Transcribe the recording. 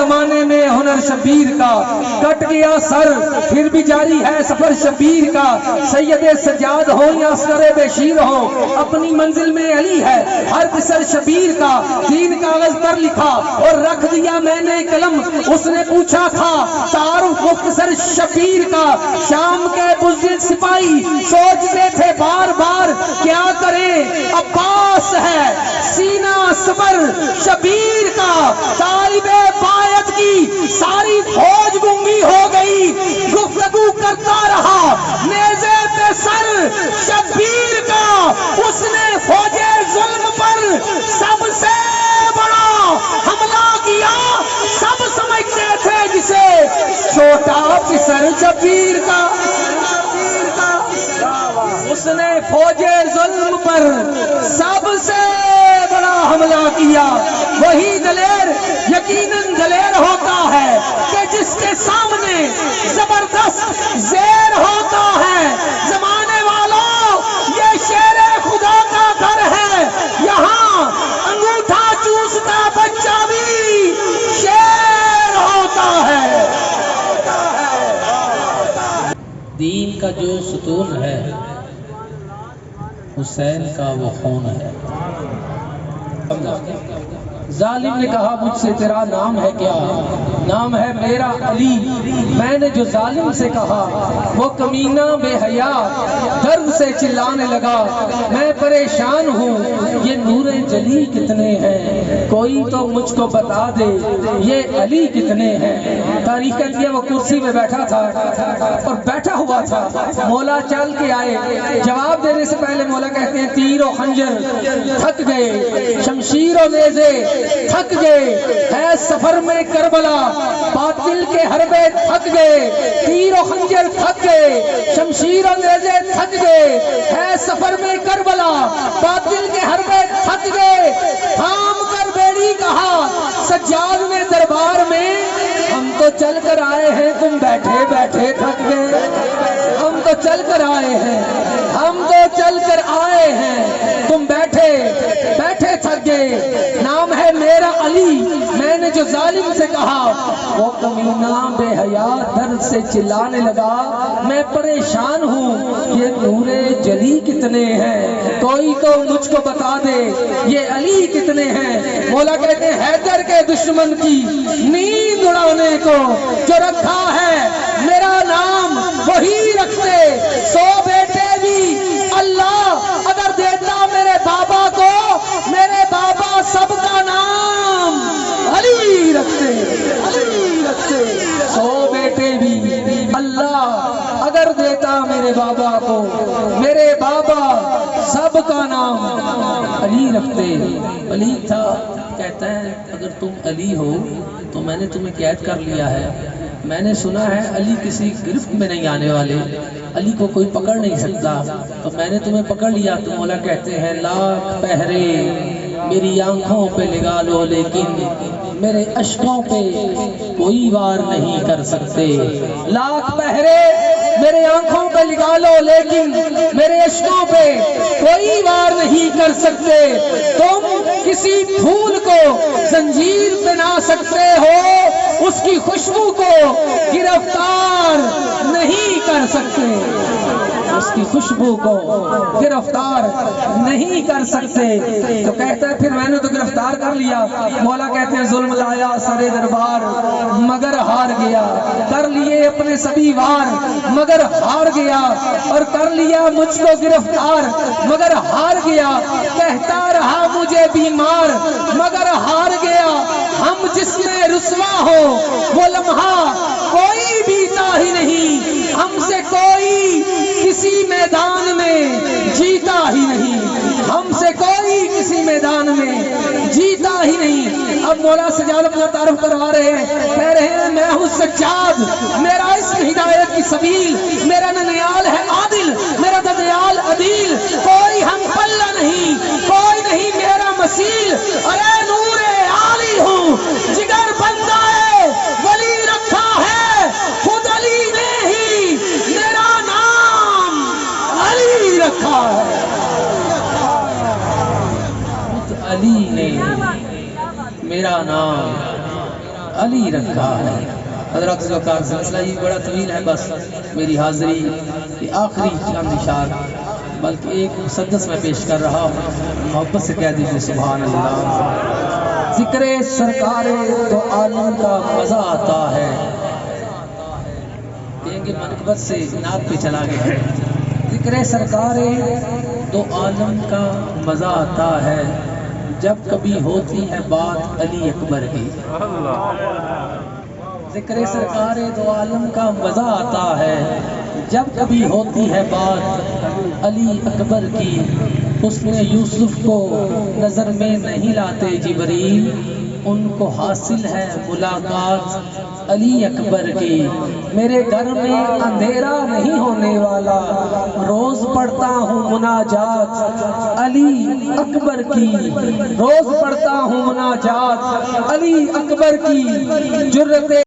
زمانے میں ہنر شبیر کا، کٹ گیا سر پھر بھی جاری ہے سفر شبیر کا، سید سجاد ہو یا عسکر بشیر ہو اپنی منزل میں علی ہے ہر بسر شبیر کا، تین کاغذ پر لکھا اور رکھ دیا میں نے قلم، اس نے پوچھا تھا تعارف مختصر شبیر کا، شام کے بزدل سپاہی سوچتے تھے بار بار کیا کریں عباس ہے سینہ صبر شبیر کا، طالب بایت کی ساری فوج گنگی ہو گئی، گفتگو کرتا رہا نیزے پہ سر شبیر کا، اس نے فوج ظلم پر سب سے بڑا حملہ کیا، سب سمجھتے تھے جسے چھوٹا پسر شبیر کا، اس نے فوج ظلم پر سب سے بڑا حملہ کیا، وہی دلیر یقیناً دلیر ہوتا ہے کہ جس کے سامنے زبردست زیر ہوتا ہے، زمانے والوں یہ شیر خدا کا گھر ہے، یہاں انگوٹھا چوستا بچہ بھی شیر ہوتا ہے۔ دین کا جو ستون ہے حسین کا وہ خون ہے۔ ظالم نے کہا مجھ سے تیرا نام ہے کیا؟ نام ہے میرا علی۔ میں نے جو ظالم سے کہا وہ کمینہ بے حیا درد سے چلانے لگا، میں پریشان ہوں یہ نور جلی کتنے ہیں، کوئی تو مجھ کو بتا دے یہ علی کتنے ہیں۔ تاریخ کہتی ہے وہ کرسی میں بیٹھا تھا اور بیٹھا ہوا تھا، مولا چل کے آئے، جواب دینے سے پہلے مولا کہتے ہیں تیر و خنجر تھک گئے، شمشیر و نیزے تھک گئے، ہے سفر میں کربلا باطل کے حربے تھک گئے، تیر و خنجر تھک گئے، شمشیر و نیزے تھک گئے، ہے سفر میں کربلا باطل کے حربے تھک گئے، تھام کر بیڑی کہا سجاد نے دربار میں ہم تو چل کر آئے ہیں تم بیٹھے بیٹھے تھک گئے، ہم تو چل کر آئے ہیں، ہم تو چل کر آئے ہیں تم بیٹھے بیٹھے تھک گئے، نام ہے میرا علی۔ میں نے جو ظالم سے کہا وہ کمینہ بے حیا درد سے چلانے لگا، میں پریشان ہوں یہ نور جلی کتنے ہیں، کوئی تو مجھ کو بتا دے یہ علی کتنے ہیں۔ مولا کہتے ہیں حیدر کے دشمن کی نیند اڑانے کو جو رکھا ہے میرا نام وہی رکھتے، 100 بیٹے بھی اللہ اگر دیتا میرے بابا کو، میرے بابا سب کا نام علی رکھتے، علی رکھتے، 100 بیٹے بھی اللہ اگر دیتا میرے بابا کو، میرے بابا سب کا نام علی رکھتے۔ علی تھا کہتا ہے اگر تم علی ہو تو میں نے تمہیں قید کر لیا ہے، میں نے سنا ہے علی کسی گرفت میں نہیں آنے والے، علی کو کوئی پکڑ نہیں سکتا، تو میں نے تمہیں پکڑ لیا۔ تو مولا کہتے ہیں لاکھ پہرے میری آنکھوں پہ لگا لو لیکن میرے اشکوں پہ کوئی وار نہیں کر سکتے، لاکھ پہرے میرے آنکھوں پہ لگا لو لیکن میرے اشکوں پہ کوئی وار نہیں کر سکتے، تم کسی پھول کو زنجیر بنا سکتے ہو اس کی خوشبو کو گرفتار نہیں کر سکتے، اس کی خوشبو کو گرفتار نہیں کر سکتے۔ تو کہتا ہے پھر میں نے تو گرفتار کر لیا، مولا کہتے ہیں ظلم لایا سرے دربار مگر ہار گیا، کر لیے اپنے سبھی وار مگر ہار گیا، اور کر لیا مجھ کو گرفتار مگر ہار گیا، کہتا رہا مجھے بیمار مگر ہار گیا، ہم جس میں رسوا ہو وہ لمحہ کوئی بیتا ہی نہیں، ہم سے کوئی کسی میدان میں جیتا ہی نہیں، ہم سے کوئی کسی میدان میں جیتا ہی نہیں۔ اب مولا سجاد اپنا تعارف کروا رہے ہیں، کہہ رہے ہیں میں ہوں سجاد، میرا اس ہدایت کی سبیل، میرا ننیال ہے عادل، میرا ددیال عدیل، کوئی ہم پلہ نہیں، کوئی نہیں میرا مسیل، ارے نور عالی ہوں جگر بندہ ہے ولی رکھا ہے خود علی نے ہی میرا نام علی رکھا ہے، خود علی نے میرا نام علی رکھا ہے۔ حضرات سے وقار سلسلہ یہ بڑا طویل ہے، بس میری حاضری یہ آخری چند اشعار بلکہ ایک مسدس میں پیش کر رہا ہوں، محبت سے کہہ دیجیے سبحان اللہ۔ ذکر سرکار تو عالم کا مزہ آتا ہے، کہیں گے منقبت سے نعت پہ چلا گیا۔ ذکر سرکار تو عالم کا مزہ آتا ہے، جب کبھی ہوتی ہے بات علی اکبر کی۔ ذکر سرکار دو عالم کا مزہ آتا ہے، جب کبھی ہوتی ہے بات علی اکبر کی۔ حسن یوسف کو نظر میں نہیں لاتے جبریل، ان کو حاصل ہے ملاقات علی اکبر کی۔ میرے گھر میں اندھیرا نہیں ہونے والا، روز پڑھتا ہوں مناجات علی اکبر کی، روز پڑھتا ہوں مناجات علی اکبر کی۔ جرت